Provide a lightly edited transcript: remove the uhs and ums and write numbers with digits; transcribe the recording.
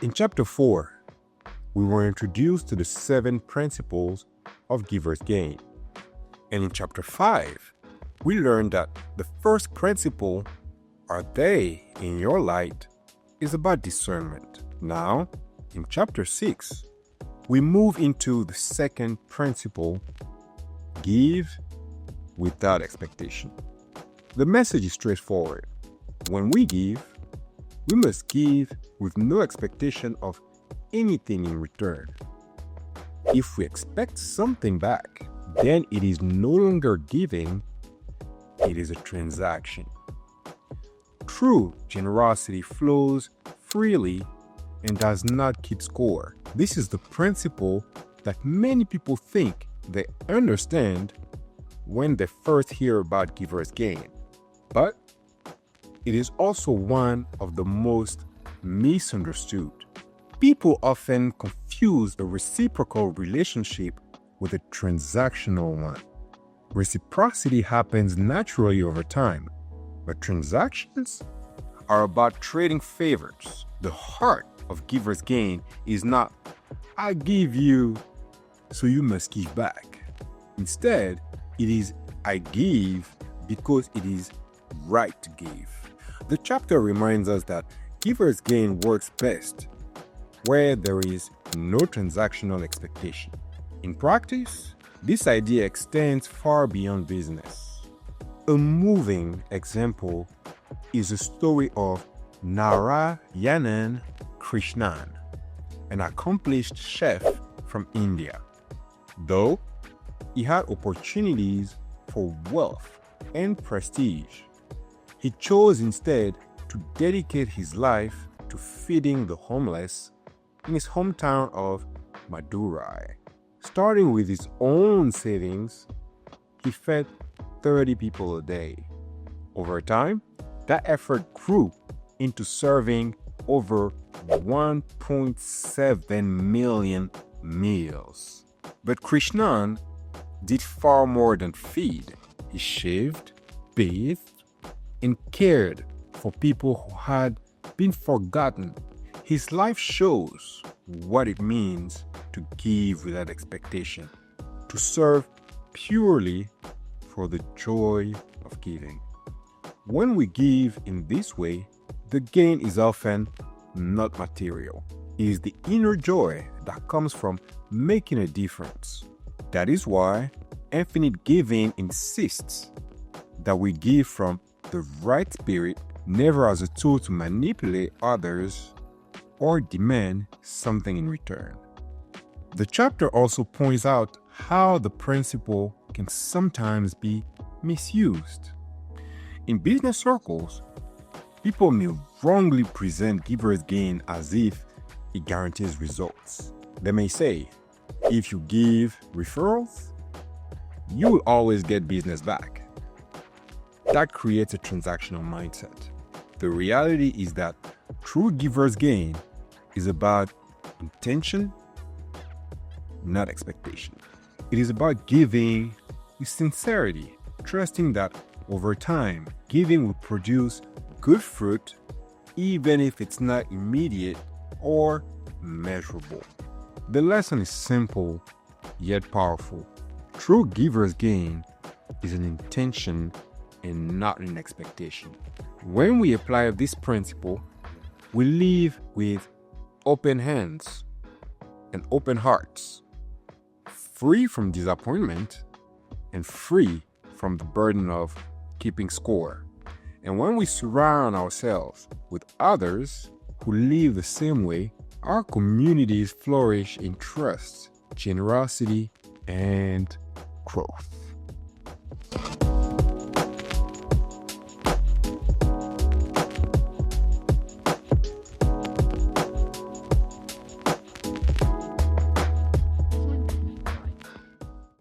In Chapter 4, we were introduced to the 7 principles of giver's gain. And in Chapter 5, we learned that the first principle, are they in your light, is about discernment. Now, in Chapter 6, we move into the second principle, give without expectation. The message is straightforward. When we give, we must give with no expectation of anything in return. If we expect something back, then it is no longer giving, it is a transaction. True generosity flows freely and does not keep score. This is the principle that many people think they understand when they first hear about giver's gain. But it is also one of the most misunderstood. People often confuse a reciprocal relationship with a transactional one. Reciprocity happens naturally over time, but transactions are about trading favors. The heart of giver's gain is not, I give you, so you must give back. Instead, it is, I give because it is right to give. The chapter reminds us that giver's gain works best where there is no transactional expectation. In practice, this idea extends far beyond business. A moving example is a story of Narayanan Krishnan, an accomplished chef from India. Though he had opportunities for wealth and prestige, he chose instead to dedicate his life to feeding the homeless in his hometown of Madurai. Starting with his own savings, he fed 30 people a day. Over time, that effort grew into serving over 1.7 million meals. But Krishnan did far more than feed. He shaved, bathed, and cared for people who had been forgotten. His life shows what it means to give without expectation, to serve purely for the joy of giving. When we give in this way, the gain is often not material. It is the inner joy that comes from making a difference. That is why Infinite Giving insists that we give from the right spirit, never as a tool to manipulate others or demand something in return. The chapter also points out how the principle can sometimes be misused. In business circles, people may wrongly present giver's gain as if it guarantees results. They may say, if you give referrals, you will always get business back. That creates a transactional mindset. The reality is that true giver's gain is about intention, not expectation. It is about giving with sincerity, trusting that over time, giving will produce good fruit, even if it's not immediate or measurable. The lesson is simple yet powerful. True giver's gain is an intention and not an expectation. When we apply this principle, we live with open hands and open hearts, free from disappointment and free from the burden of keeping score. And when we surround ourselves with others who live the same way, our communities flourish in trust, generosity, and growth.